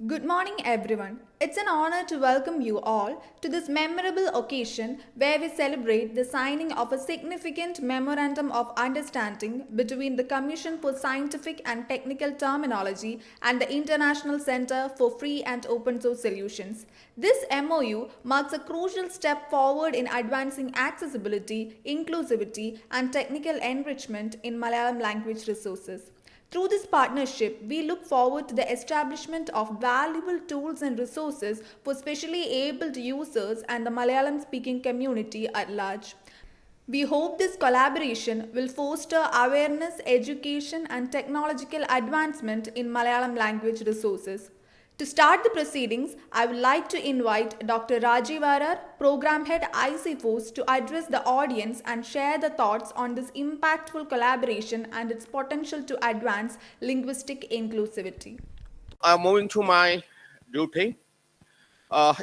Good morning, everyone. It's an honor to welcome you all to this memorable occasion where we celebrate the signing of a significant memorandum of understanding between the Commission for Scientific and Technical Terminology and the International Center for Free and Open Source Solutions. This MOU marks a crucial step forward in advancing accessibility, inclusivity, and technical enrichment in Malayalam language resources. Through this partnership, we look forward to the establishment of valuable tools and resources for specially abled users and the Malayalam speaking community at large. We hope this collaboration will foster awareness, education, and technological advancement in Malayalam language resources. To start the proceedings, I would like to invite Dr. Rajiv Arar, Program Head IC to address the audience and share the thoughts on this impactful collaboration and its potential to advance linguistic inclusivity. Moving to my duty,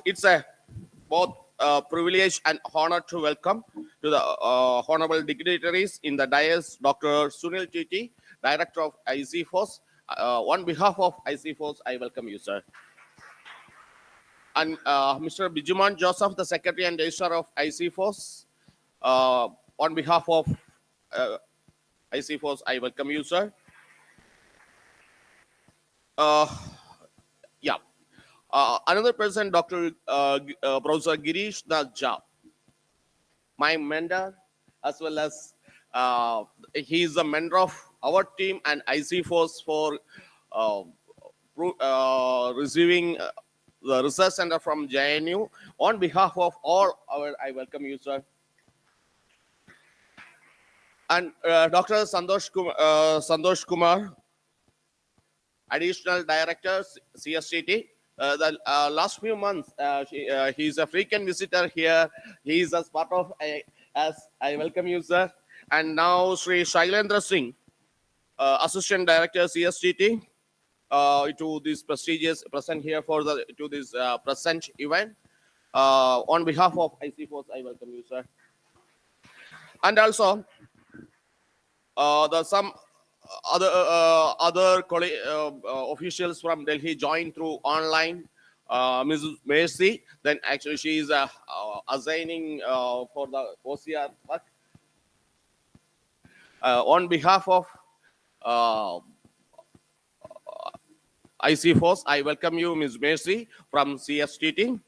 it's a both privilege and honor to welcome to the honorable dignitaries in the dais, Dr. Sunil Titi, Director of ICFOS. On behalf of ICFOS, I welcome you, sir. And Mr. Bijuman Joseph, the Secretary and Registrar of ICFOS. On behalf of ICFOS, I welcome you, sir. Uh, yeah. Another person, Dr. Professor Girish Nath Jha, my mentor, as well as he is a mentor of our team and IC Force for uh, receiving the research center from JNU. On behalf of all I welcome you, sir. And Dr. Santosh Kumar, Additional Director, CSTT. The last few months, he's a frequent visitor here. He's as part of, as I welcome you, sir. And now Sri Shailendra Singh, Assistant Director, CSTT, to this prestigious present here for the to this present event. On behalf of IC Force, I welcome you, sir. And also, the some other officials from Delhi joined through online. Mrs. Mercy, then actually she is assigning for the OCR work. On behalf of uh, IC Force, I welcome you, Ms. Mercy from CSTT.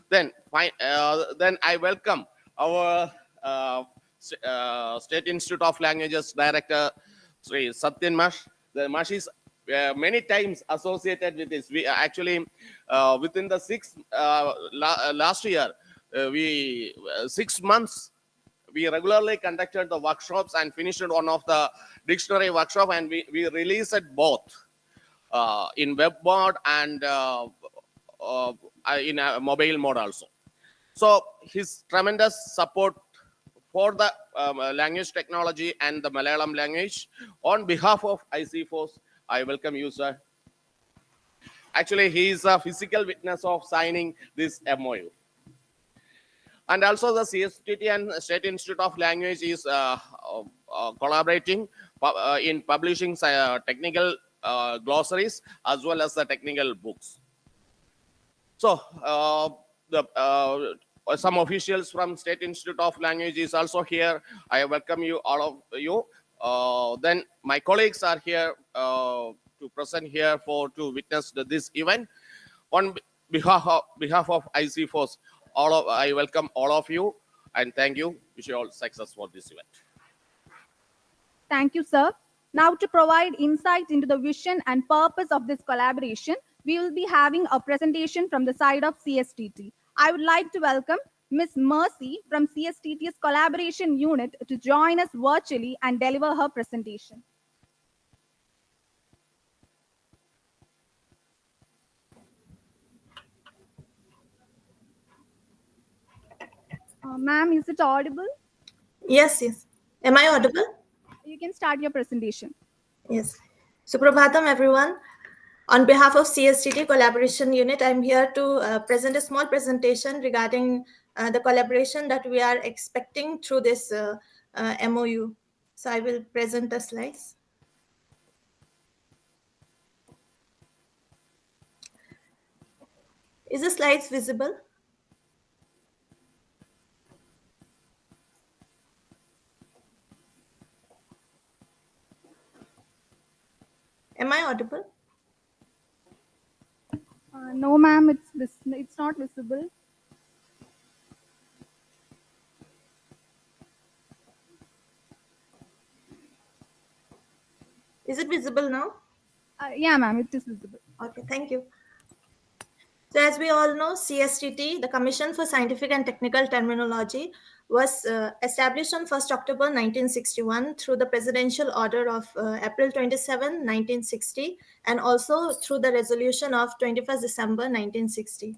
Then I welcome our State Institute of Languages Director, Sri Satyan Mash. The Mash is many times associated with this. We actually within the last year, we 6 months we regularly conducted the workshops and finished one of the dictionary workshop, and we released it both in web mode and in a mobile mode also. So his tremendous support for the language technology and the Malayalam language. On behalf of IC Force, I welcome you, sir. Actually, he is a physical witness of signing this MOU. And also the CSTT and State Institute of Language is collaborating in publishing technical glossaries as well as the technical books. So some officials from State Institute of Language is also here. I welcome you, all of you. Then my colleagues are here to present here to witness this event. On behalf of IC Force, I welcome all of you and thank you. Wish you all success for this event. Thank you, sir. Now, to provide insight into the vision and purpose of this collaboration, we will be having a presentation from the side of CSTT. I would like to welcome Ms. Mercy from CSTT's collaboration unit to join us virtually and deliver her presentation. Ma'am, is it audible? Yes, yes. Am I audible? You can start your presentation. Yes. Suprabhatam, everyone. On behalf of CSTT Collaboration Unit, I'm here to present a small presentation regarding the collaboration that we are expecting through this MOU. So I will present the slides. Is the slides visible? Am I audible? No, ma'am, it's not visible. Is it visible now? Yeah, ma'am, it is visible. Okay, thank you. So as we all know, CSTT, the Commission for Scientific and Technical Terminology, was established on 1st October 1961 through the Presidential Order of April 27, 1960, and also through the resolution of 21st December 1960.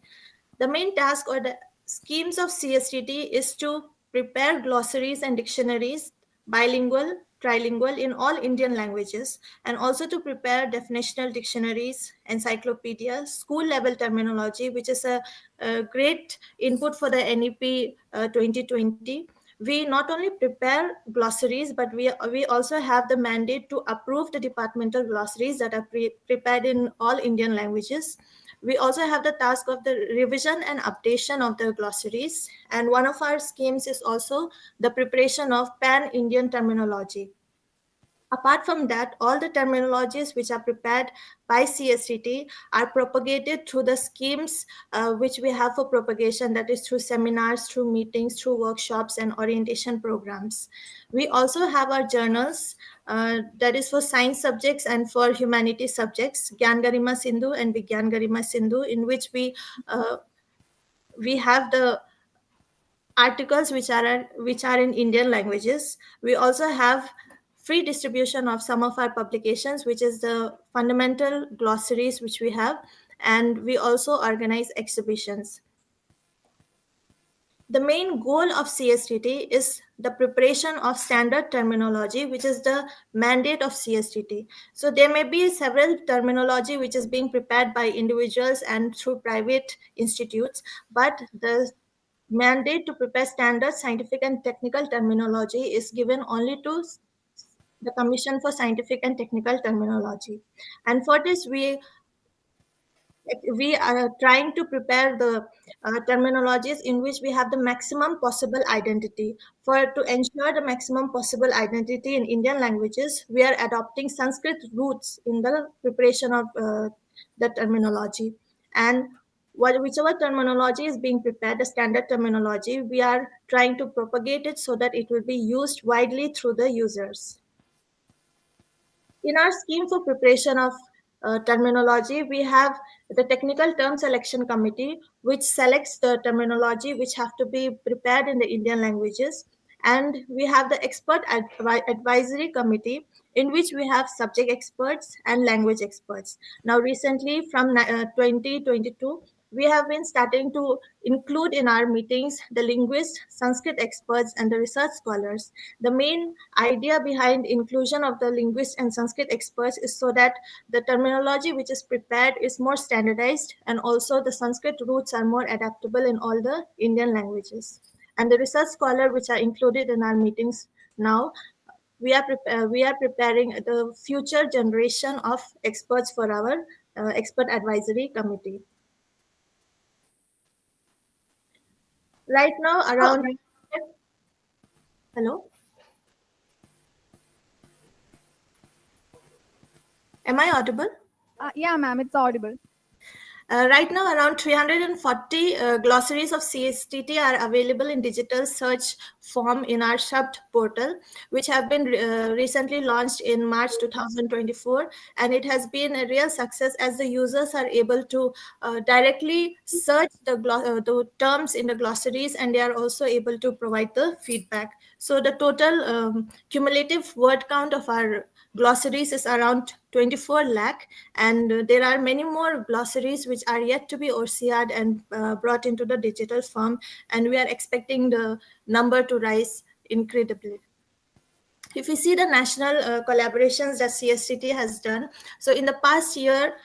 The main task or the schemes of CSTT is to prepare glossaries and dictionaries, bilingual, trilingual in all Indian languages, and also to prepare definitional dictionaries, encyclopedias, school level terminology, which is a great input for the NEP 2020. We not only prepare glossaries, but we also have the mandate to approve the departmental glossaries that are prepared in all Indian languages. We also have the task of the revision and updation of the glossaries. And one of our schemes is also the preparation of pan-Indian terminology. Apart from that, all the terminologies which are prepared by CSTT are propagated through the schemes which we have for propagation, that is through seminars, through meetings, through workshops and orientation programs. We also have our journals that is for science subjects and for humanities subjects, Gyan Garima Sindhu and Vigyan Garima Sindhu, in which we have the articles which are in Indian languages. We also have free distribution of some of our publications, which is the fundamental glossaries which we have, and we also organize exhibitions. The main goal of CSTT is the preparation of standard terminology, which is the mandate of CSTT. So there may be several terminology which is being prepared by individuals and through private institutes, but the mandate to prepare standard scientific and technical terminology is given only to the Commission for Scientific and Technical Terminology. And for this, we are trying to prepare the terminologies in which we have the maximum possible identity. To ensure the maximum possible identity in Indian languages, we are adopting Sanskrit roots in the preparation of the terminology. And whichever terminology is being prepared, the standard terminology, we are trying to propagate it so that it will be used widely through the users. In our scheme for preparation of terminology, we have the technical term selection committee, which selects the terminology which have to be prepared in the Indian languages. And we have the expert advisory committee, in which we have subject experts and language experts. Now, recently from 2022, we have been starting to include in our meetings the linguists, Sanskrit experts, and the research scholars. The main idea behind inclusion of the linguists and Sanskrit experts is so that the terminology which is prepared is more standardized, and also the Sanskrit roots are more adaptable in all the Indian languages. And the research scholar which are included in our meetings now, we are preparing the future generation of experts for our expert advisory committee. Right now, around hello, am I audible? Yeah, ma'am, it's audible. Right now, around 340 glossaries of CSTT are available in digital search form in our Shabd portal, which have been recently launched in March 2024. And it has been a real success as the users are able to directly search the terms in the glossaries, and they are also able to provide the feedback. So the total cumulative word count of our glossaries is around 24 lakh, and there are many more glossaries which are yet to be OCR'd and brought into the digital form, and we are expecting the number to rise incredibly. If we see the national collaborations that CSTT has done, so in the past year,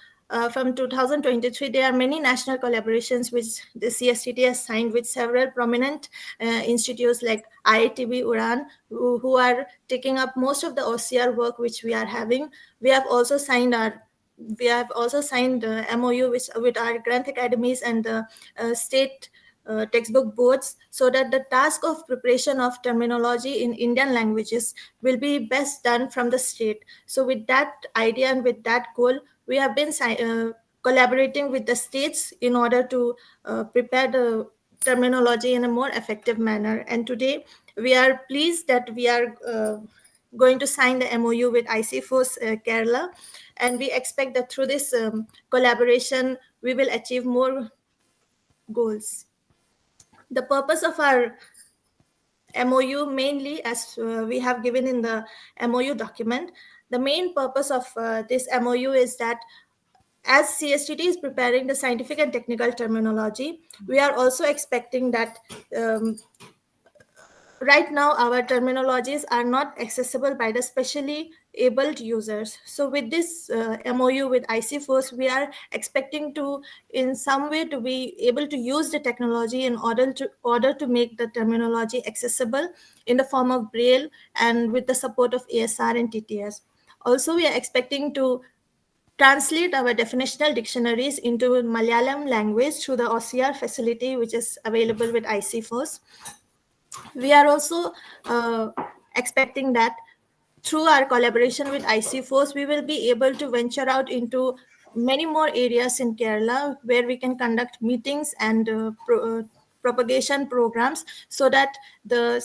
from 2023, there are many national collaborations which the CSTT has signed with several prominent institutes like IITB Uran, who are taking up most of the OCR work which we are having. We have also signed our we have also signed MOU with our Granth Academies and the state textbook boards, so that the task of preparation of terminology in Indian languages will be best done from the state. So with that idea and with that goal, we have been collaborating with the states in order to prepare the terminology in a more effective manner. And today we are pleased that we are going to sign the MOU with ICFOS Kerala, and we expect that through this collaboration we will achieve more goals. The purpose of our MOU mainly, as we have given in the MOU document, the main purpose of this MOU is that as CSTT is preparing the scientific and technical terminology, we are also expecting that right now our terminologies are not accessible by the specially abled users. So with this MOU with ICFOS, we are expecting to in some way to be able to use the technology in order to make the terminology accessible in the form of braille and with the support of ASR and TTS. Also, we are expecting to translate our definitional dictionaries into Malayalam language through the OCR facility, which is available with ICFOS. We are also expecting that through our collaboration with ICFOS, we will be able to venture out into many more areas in Kerala where we can conduct meetings and propagation programs, so that the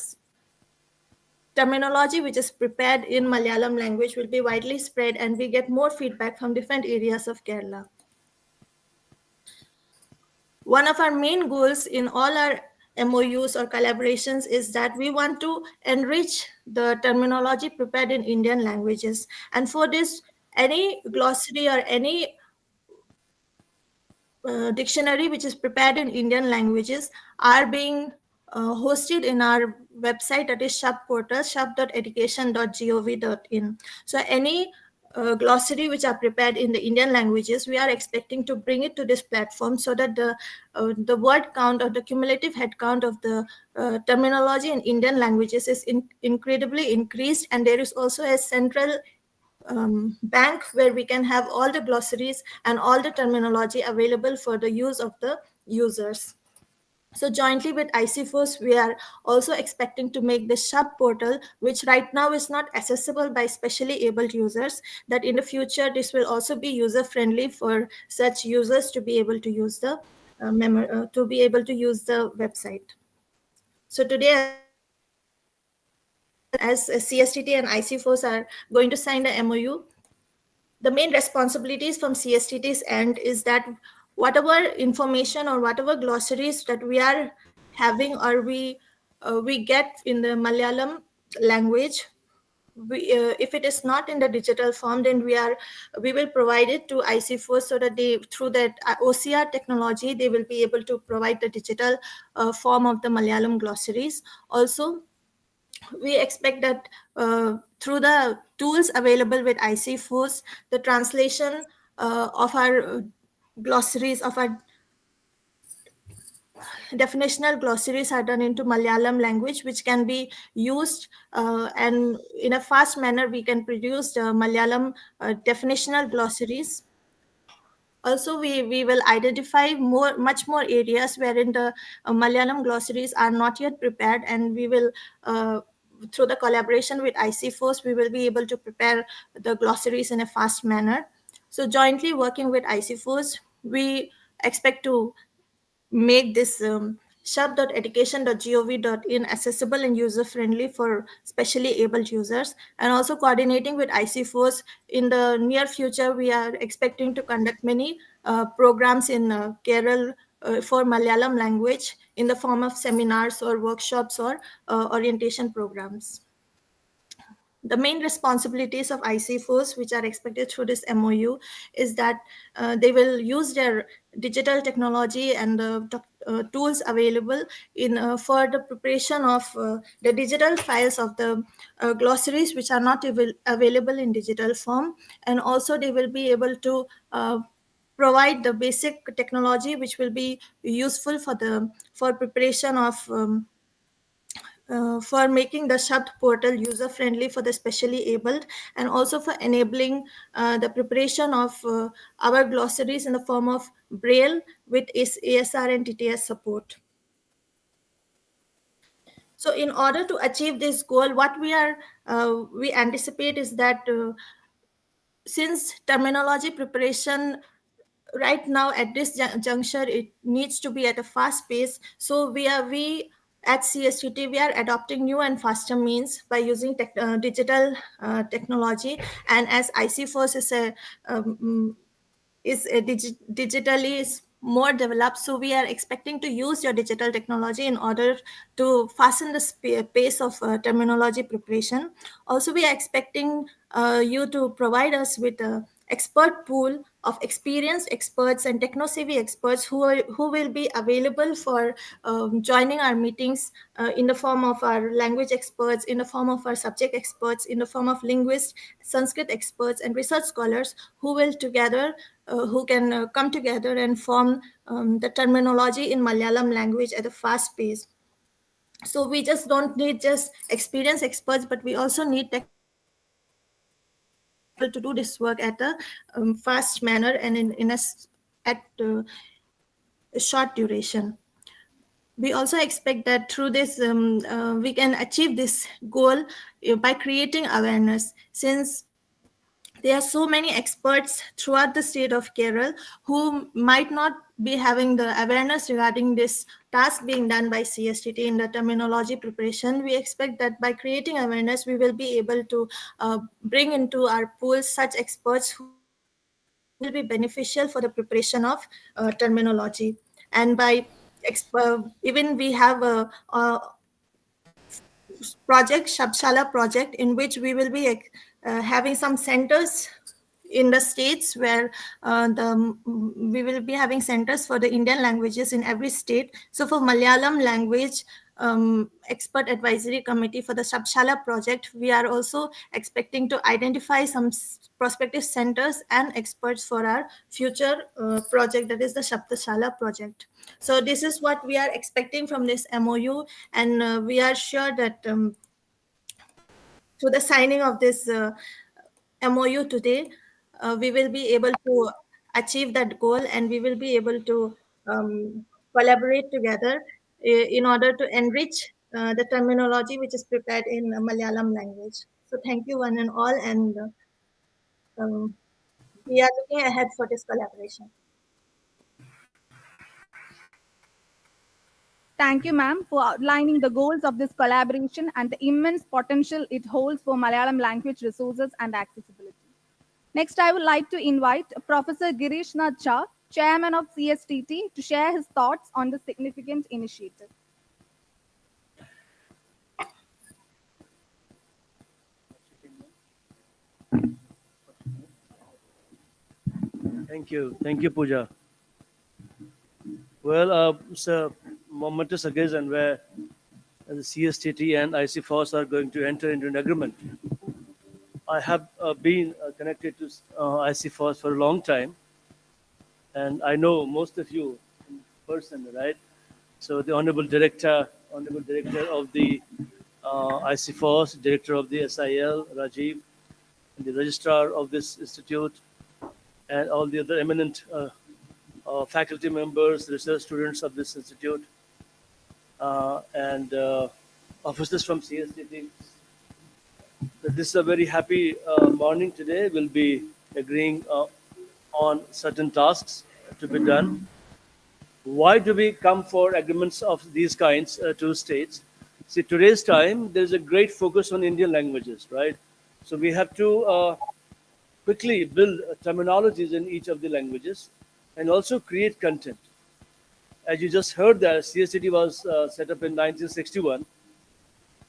terminology which is prepared in Malayalam language will be widely spread and we get more feedback from different areas of Kerala. One of our main goals in all our MOUs or collaborations is that we want to enrich the terminology prepared in Indian languages. And for this, any glossary or any dictionary which is prepared in Indian languages are being hosted in our website, that is Shab portal, shab.education.gov.in. So any glossary which are prepared in the Indian languages, we are expecting to bring it to this platform so that the word count or the cumulative head count of the terminology in Indian languages is incredibly increased, and there is also a central bank where we can have all the glossaries and all the terminology available for the use of the users. So jointly with ICFOS, we are also expecting to make the Shab portal, which right now is not accessible by specially abled users, that in the future this will also be user friendly for such users to be able to use the website. So today, as CSTT and ICFOS are going to sign the MOU, the main responsibilities from CSTT's end is that whatever information or whatever glossaries that we are having or we get in the Malayalam language, if it is not in the digital form, then we will provide it to ICFOS so that they, through that OCR technology, they will be able to provide the digital form of the Malayalam glossaries. Also, we expect that through the tools available with ICFOS, the translation of our glossaries, of our definitional glossaries are done into Malayalam language, which can be used and in a fast manner we can produce the Malayalam definitional glossaries. Also, we will identify much more areas wherein the Malayalam glossaries are not yet prepared, and we will through the collaboration with ICFOS, we will be able to prepare the glossaries in a fast manner. So jointly working with ICFOS, we expect to make this shab.education.gov.in accessible and user friendly for specially abled users. And also coordinating with ICFOS, in the near future we are expecting to conduct many programs in Kerala for Malayalam language in the form of seminars or workshops or orientation programs. The main responsibilities of ICFOS, which are expected through this MOU, is that they will use their digital technology and the tools available in for the preparation of the digital files of the glossaries which are not available in digital form, and also they will be able to provide the basic technology which will be useful for preparation of for making the Shabd portal user-friendly for the specially abled, and also for enabling the preparation of our glossaries in the form of Braille with ASR and TTS support. So in order to achieve this goal, what we anticipate is that since terminology preparation right now at this juncture, it needs to be at a fast pace. So we at CSTT, we are adopting new and faster means by using digital technology. And as IC Force is digitally is more developed, so we are expecting to use your digital technology in order to fasten the pace of terminology preparation. Also, we are expecting you to provide us with a expert pool of experienced experts and techno-savvy experts who will be available for joining our meetings in the form of our language experts, in the form of our subject experts, in the form of linguists, Sanskrit experts, and research scholars who will together who can come together and form the terminology in Malayalam language at a fast pace. So we just don't need just experienced experts, but we also need to do this work at a fast manner and at a short duration. We also expect that through this we can achieve this goal by creating awareness, since there are so many experts throughout the state of Kerala who might not be having the awareness regarding this task being done by CSTT in the terminology preparation. We expect that by creating awareness, we will be able to bring into our pool such experts who will be beneficial for the preparation of terminology. And by even we have a project, Shabshala project, in which we will be having some centers in the states where we will be having centers for the Indian languages in every state. So for Malayalam language expert advisory committee for the Shabshala project, we are also expecting to identify some prospective centers and experts for our future project, that is the Shabdashala project. So this is what we are expecting from this MOU, and we are sure that through the signing of this MOU today, we will be able to achieve that goal, and we will be able to collaborate together in order to enrich the terminology which is prepared in Malayalam language. So thank you one and all, and we are looking ahead for this collaboration. Thank you, ma'am, for outlining the goals of this collaboration and the immense potential it holds for Malayalam language resources and accessibility. Next, I would like to invite Professor Girish Nath Jha, Chairman of CSTT, to share his thoughts on the significant initiative. Thank you, Pooja. Well, it's a momentous occasion where the CSTT and IC Force are going to enter into an agreement. I have been connected to IC Force for a long time, and I know most of you in person, right? So the Honorable Director of the IC Force, Director of the SIL, Rajiv, and the Registrar of this institute, and all the other eminent faculty members, research students of this institute, and officers from CSTT. This is a very happy morning today. We'll be agreeing on certain tasks to be done. Why do we come for agreements of these kinds to states? See, today's time, there's a great focus on Indian languages, right? So we have to quickly build terminologies in each of the languages and also create content. As you just heard, that CSTT was set up in 1961,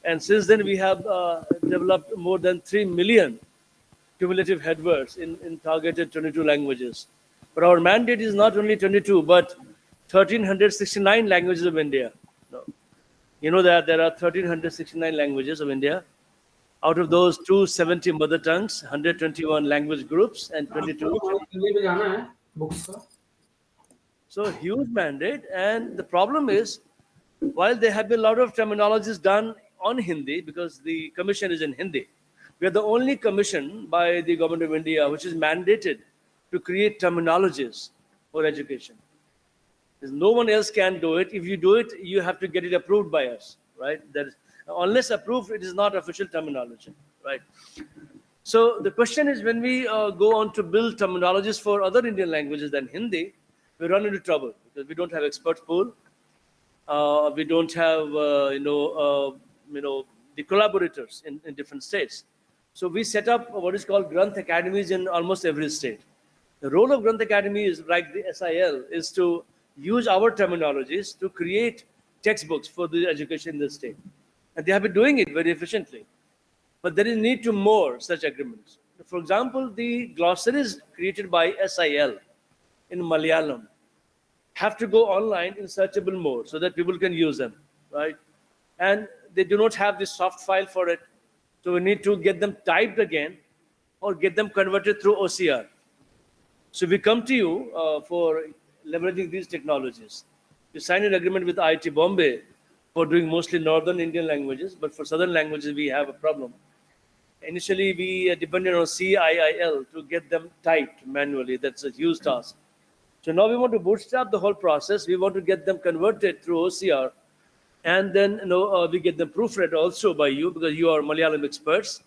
and since then we have developed more than 3 million cumulative headwords in targeted 22 languages. But our mandate is not only 22, but 1,369 languages of India. No. You know that there are 1,369 languages of India. Out of those, 270 mother tongues, 121 language groups, and 22. So huge mandate. And the problem is, while there have been a lot of terminologies done on Hindi because the commission is in Hindi. We are the only commission by the government of India which is mandated to create terminologies for education. There's no one else can do it. If you do it, you have to get it approved by us, right? That is, unless approved, it is not official terminology, right? So the question is, when we go on to build terminologies for other Indian languages than Hindi, we run into trouble because we don't have expert pool. We don't have, the collaborators in different states. So we set up what is called Granth Academies in almost every state. The role of Granth Academy is, like the SIL, is to use our terminologies to create textbooks for the education in the state. And they have been doing it very efficiently. But there is need to more such agreements. For example, the glossaries created by SIL in Malayalam have to go online in searchable mode so that people can use them, right? And they do not have the soft file for it. So we need to get them typed again or get them converted through OCR. So we come to you for leveraging these technologies. We signed an agreement with IIT Bombay for doing mostly northern Indian languages, but for southern languages we have a problem. Initially, we depended on CIIL to get them typed manually. That's a huge task. So now we want to bootstrap the whole process. We want to get them converted through OCR, and then we get them proofread also by you because you are Malayalam experts.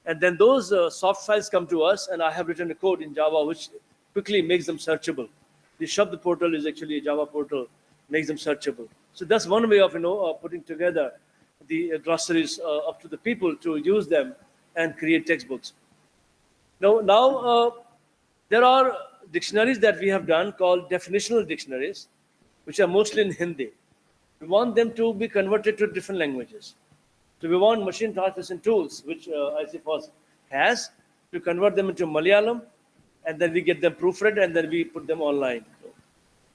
And then those soft files come to us, and I have written a code in Java which quickly makes them searchable. The Shabd portal is actually a Java portal, makes them searchable. So that's one way of putting together the glossaries up to the people to use them and create textbooks. Now there are dictionaries that we have done called definitional dictionaries, which are mostly in Hindi. We want them to be converted to different languages. So we want machine translation tools, which ICFOS has, to convert them into Malayalam, and then we get them proofread, and then we put them online.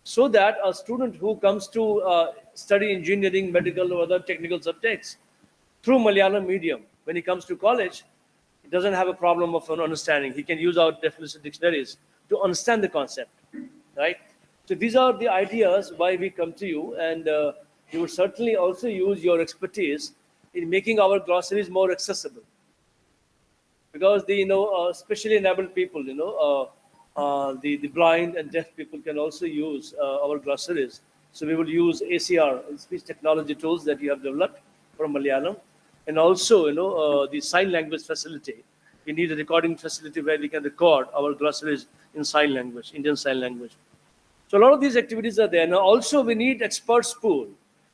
So that a student who comes to study engineering, medical, or other technical subjects through Malayalam medium, when he comes to college, he doesn't have a problem of understanding. He can use our definition dictionaries to understand the concept, right? So these are the ideas why we come to you, and you would certainly also use your expertise in making our glossaries more accessible. Because the specially enabled people, the blind and deaf people can also use our glossaries. So we will use ACR, speech technology tools that you have developed for Malayalam, and also the sign language facility. We need a recording facility where we can record our glossaries in sign language, Indian Sign Language. So a lot of these activities are there. Now also we need experts pool.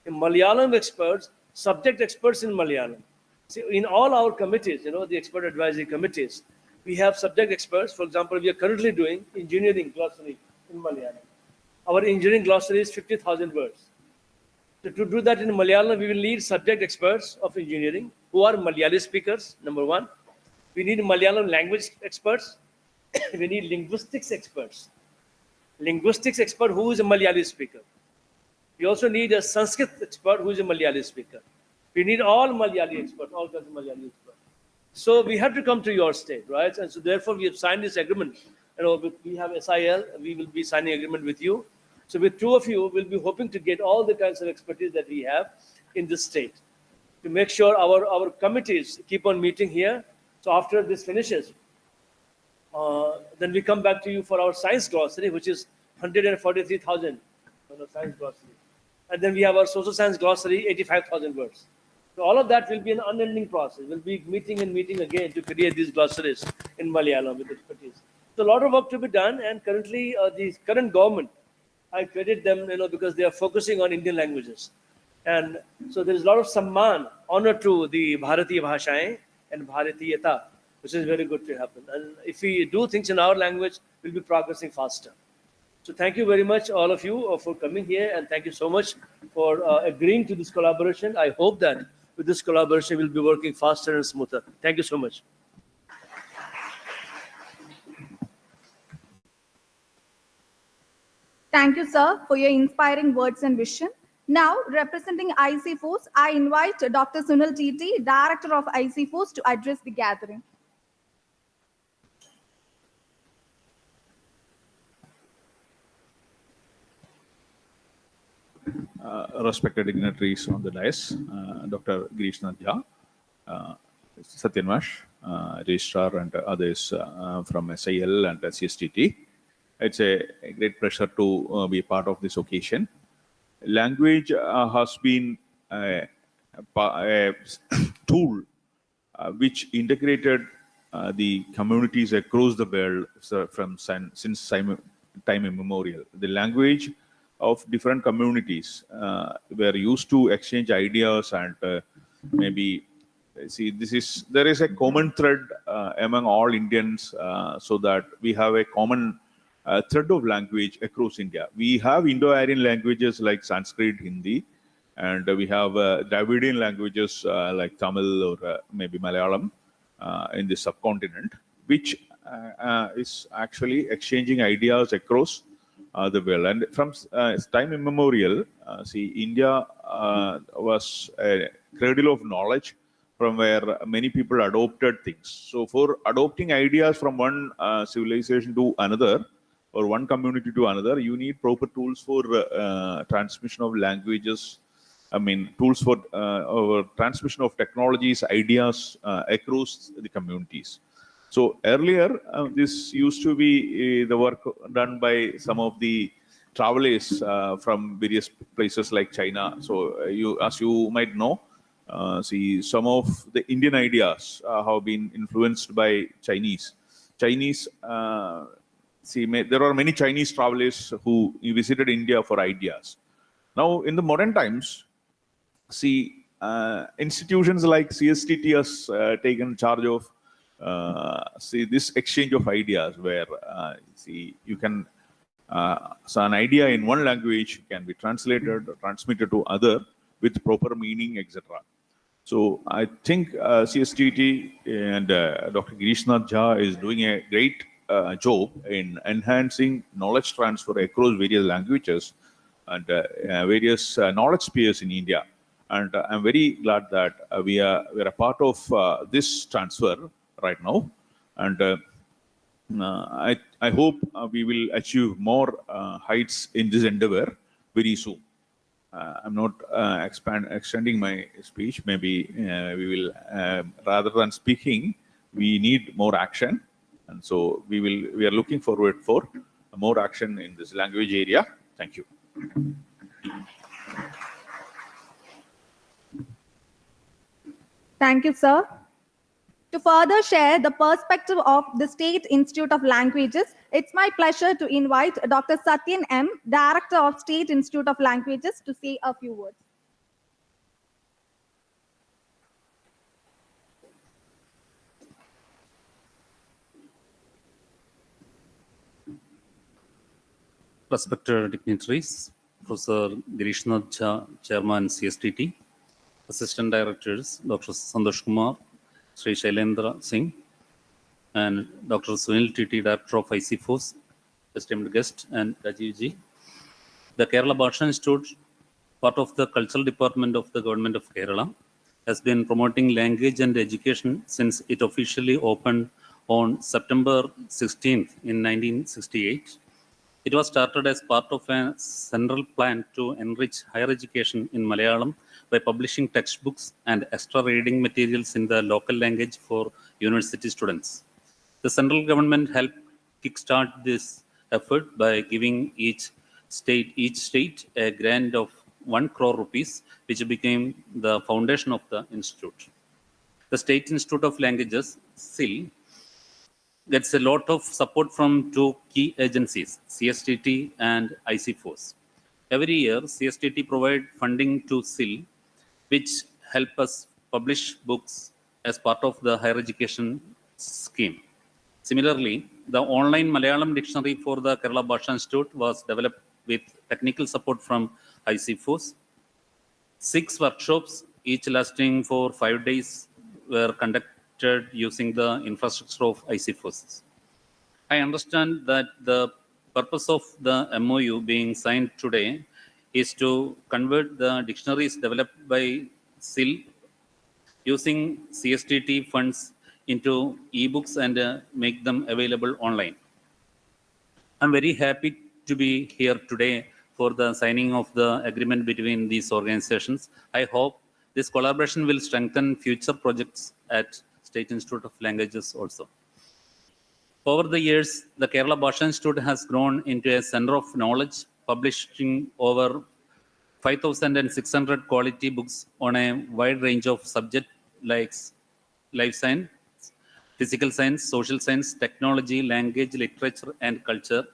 In Malayalam experts, subject experts in Malayalam. See, in all our committees, the expert advisory committees, we have subject experts. For example, we are currently doing engineering glossary in Malayalam. Our engineering glossary is 50,000 words. So to do that in Malayalam, we will need subject experts of engineering who are Malayali speakers, number one. We need Malayalam language experts. We need linguistics experts. Linguistics expert who is a Malayali speaker. We also need a Sanskrit expert who is a Malayali speaker. We need all Malayali experts, all kinds of Malayali experts. So we have to come to your state, right? And so therefore we have signed this agreement. We have SIL, we will be signing agreement with you. So with two of you, we'll be hoping to get all the kinds of expertise that we have in this state to make sure our committees keep on meeting here. So after this finishes, then we come back to you for our science glossary, which is 143,000 science glossary. And then we have our social science glossary, 85,000 words. So all of that will be an unending process. We'll be meeting and meeting again to create these glossaries in Malayalam with expertise. So a lot of work to be done, and currently the current government, I credit them, because they are focusing on Indian languages. And so there is a lot of samman, honor to the Bharatiya Bhashaएं and Bharatiyata, which is very good to happen. And if we do things in our language, we'll be progressing faster. So thank you very much, all of you, for coming here, and thank you so much for agreeing to this collaboration. I hope that with this collaboration, we'll be working faster and smoother. Thank you so much. Thank you, sir, for your inspiring words and vision. Now, representing IC Force, I invite Dr. Sunil Titi, Director of IC Force, to address the gathering. respected dignitaries on the dais, Dr. Girish Nadja, Satyan Mash, Registrar, and others from SIL and CSTT. It's a great pleasure to be part of this occasion. Language has been a tool which integrated the communities across the world since time immemorial. The language of different communities were used to exchange ideas and maybe there is a common thread among all Indians, so that we have a common thread of language across India. We have Indo-Aryan languages like Sanskrit, Hindi, and we have Dravidian languages like Tamil or maybe Malayalam in the subcontinent, which is actually exchanging ideas across the world. And from time immemorial, India was a cradle of knowledge from where many people adopted things. So for adopting ideas from one civilization to another, or one community to another, you need proper tools for transmission of languages. I mean, tools for transmission of technologies, ideas across the communities. So earlier, this used to be the work done by some of the travelers from various places like China. So as you might know, some of the Indian ideas have been influenced by Chinese. There are many Chinese travelers who visited India for ideas. Now, in the modern times, institutions like CSTT has taken charge of this exchange of ideas, where you can so an idea in one language can be translated or transmitted to other with proper meaning, etc. So I think CSTT and Dr. Girish Nadja is doing a great job in enhancing knowledge transfer across various languages and various knowledge spheres in India. And I'm very glad that we are a part of this transfer right now. And I hope we will achieve more heights in this endeavor very soon. I'm not extending my speech. Maybe we will, rather than speaking, we need more action. And so we are looking forward for more action in this language area. Thank you. Thank you, sir. To further share the perspective of the State Institute of Languages, it's my pleasure to invite Dr. Satyan M., Director of State Institute of Languages, to say a few words. Respected dignitaries, Professor Girish Nadja, Chairman CSTT, Assistant Directors, Dr. Santosh Kumar, Sri Shailendra Singh, and Dr. Sunil Titi, Director of ICFOS, esteemed guest, and Rajiv Ji. The Kerala Bhasha Institute, part of the Cultural Department of the Government of Kerala, has been promoting language and education since it officially opened on September 16th in 1968. It was started as part of a central plan to enrich higher education in Malayalam by publishing textbooks and extra reading materials in the local language for university students. The central government helped kickstart this effort by giving each state a grant of 1 crore rupees, which became the foundation of the institute. The State Institute of Languages, SIL, gets a lot of support from two key agencies, CSTT and ICFOS. Every year, CSTT provides funding to SIL, which help us publish books as part of the higher education scheme. Similarly, the online Malayalam dictionary for the Kerala Bhasha Institute was developed with technical support from ICFOS. 6 workshops, each lasting for 5 days, were conducted using the infrastructure of ICFOS. I understand that the purpose of the MOU being signed today is to convert the dictionaries developed by SIL using CSTT funds into ebooks and make them available online. I'm very happy to be here today for the signing of the agreement between these organizations. I hope this collaboration will strengthen future projects at State Institute of Languages also. Over the years, the Kerala Bhasha Institute has grown into a center of knowledge, publishing over 5,600 quality books on a wide range of subjects like life science, physical science, social science, technology, language, literature, and culture.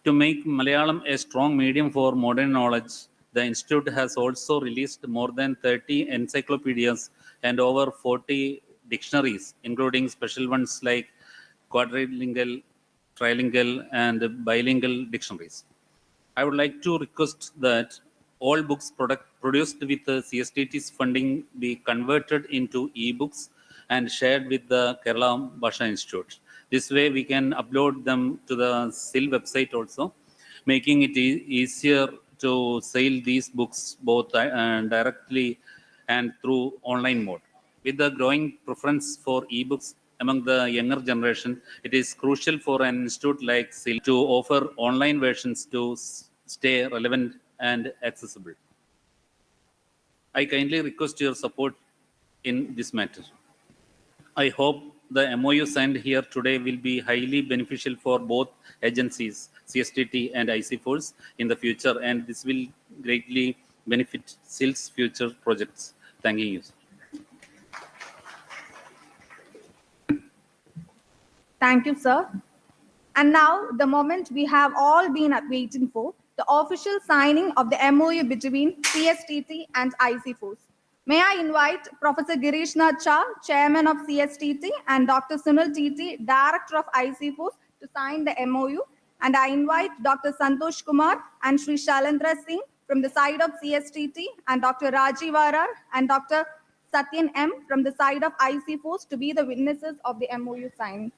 To make Malayalam a strong medium for modern knowledge, the Institute has also released more than 30 encyclopedias and over 40 dictionaries, including special ones like quadrilingual, trilingual, and bilingual dictionaries. I would like to request that all books produced with the CSTT's funding be converted into e-books and shared with the Kerala Bhasha Institute. This way we can upload them to the SIL website also, making it easier to sell these books both directly and through online mode. With the growing preference for e-books among the younger generation, it is crucial for an institute like SIL to offer online versions to stay relevant and accessible. I kindly request your support in this matter. I hope the MOU signed here today will be highly beneficial for both agencies, CSTT and IC Force, in the future, and this will greatly benefit SIL's future projects. Thank you. Thank you, sir. And now, the moment we have all been waiting for, the official signing of the MOU between CSTT and IC Force. May I invite Professor Girish Nath Cha, Chairman of CSTT, and Dr. Sunil TT, Director of IC Force, to sign the MOU. And I invite Dr. Santosh Kumar and Sri Shailendra Singh from the side of CSTT, and Dr. Rajiv Arar and Dr. Satyan M from the side of IC Force to be the witnesses of the MOU signing.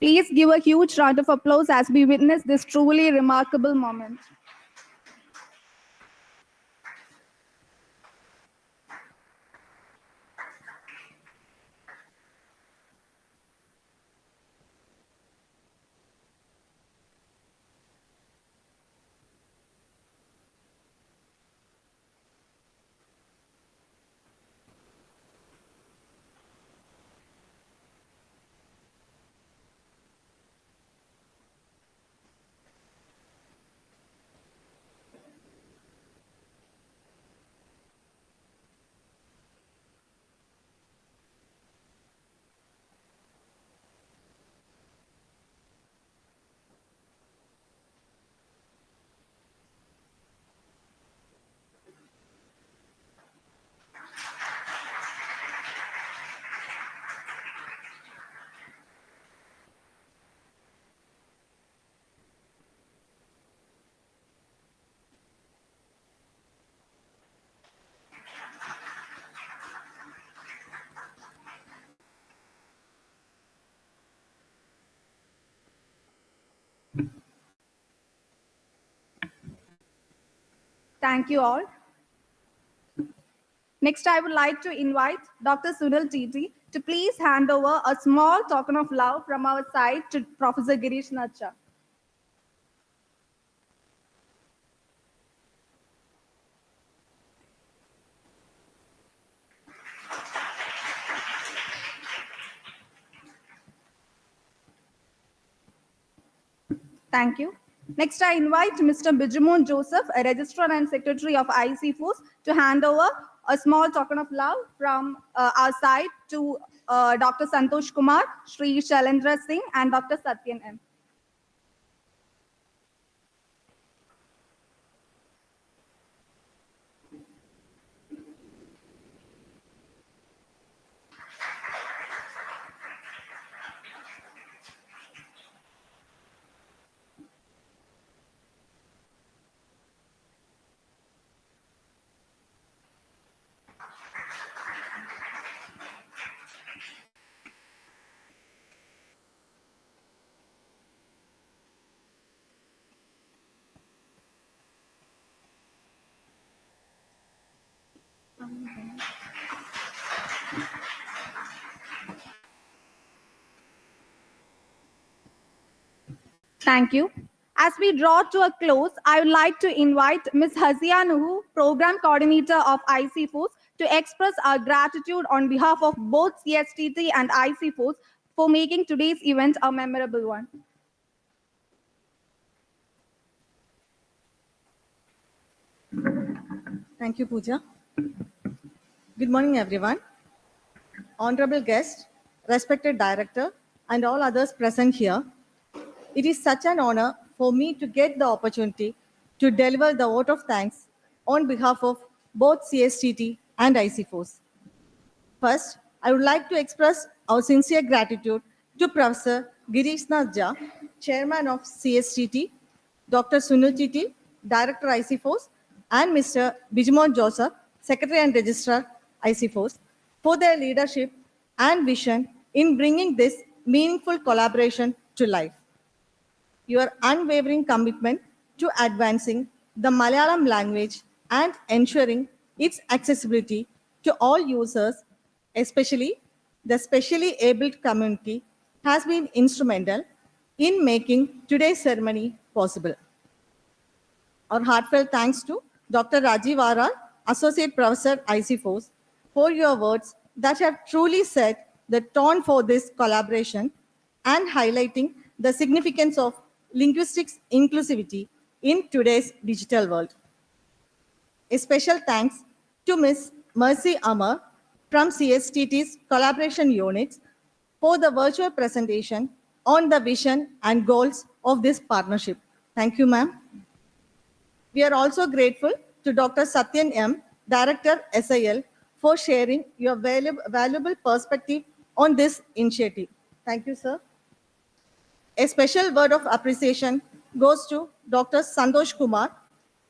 Please give a huge round of applause as we witness this truly remarkable moment. Thank you all. Next, I would like to invite Dr. Sunil TT to please hand over a small token of love from our side to Professor Girish Nath Cha. Thank you. Next, I invite Mr. Bijumoon Joseph, a Registrar and Secretary of IC Force, to hand over a small token of love from our side to Dr. Santosh Kumar, Sri Shailendra Singh, and Dr. Satyan M. Thank you. As we draw to a close, I would like to invite Ms. Hazia Nuhu, Program Coordinator of ICFOS, to express our gratitude on behalf of both CSTT and ICFOS for making today's event a memorable one. Thank you, Pooja. Good morning, everyone. Honorable guest, respected director, and all others present here. It is such an honor for me to get the opportunity to deliver the vote of thanks on behalf of both CSTT and ICFOS. First, I would like to express our sincere gratitude to Professor Girish Nath Jha, Chairman of CSTT, Dr. Sunil Titi, Director ICFOS, and Mr. Bijimon Joseph, Secretary and Registrar ICFOS, for their leadership and vision in bringing this meaningful collaboration to life. Your unwavering commitment to advancing the Malayalam language and ensuring its accessibility to all users, especially the specially abled community, has been instrumental in making today's ceremony possible. Our heartfelt thanks to Dr. Rajiv Arar, Associate Professor ICFOS, for your words that have truly set the tone for this collaboration and highlighting the significance of linguistics inclusivity in today's digital world. A special thanks to Ms. Mercy Amar from CSTT's collaboration units for the virtual presentation on the vision and goals of this partnership. Thank you, ma'am. We are also grateful to Dr. Satyan M., Director SIL, for sharing your valuable perspective on this initiative. Thank you, sir. A special word of appreciation goes to Dr. Santosh Kumar,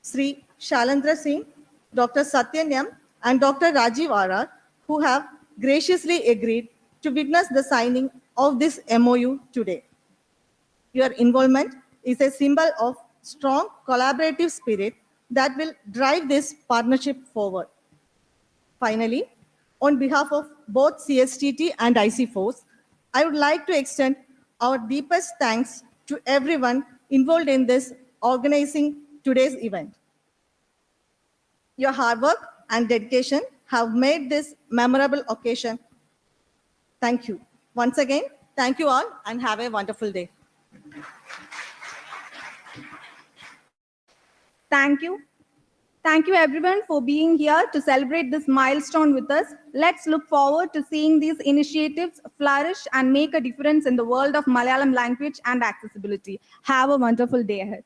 Sri Shailendra Singh, Dr. Satyan M., and Dr. Rajiv Arar, who have graciously agreed to witness the signing of this MOU today. Your involvement is a symbol of strong collaborative spirit that will drive this partnership forward. Finally, on behalf of both CSTT and ICFOS, I would like to extend our deepest thanks to everyone involved in this organizing today's event. Your hard work and dedication have made this memorable occasion. Thank you. Once again, thank you all and have a wonderful day. Thank you. Thank you everyone for being here to celebrate this milestone with us. Let's look forward to seeing these initiatives flourish and make a difference in the world of Malayalam language and accessibility. Have a wonderful day ahead.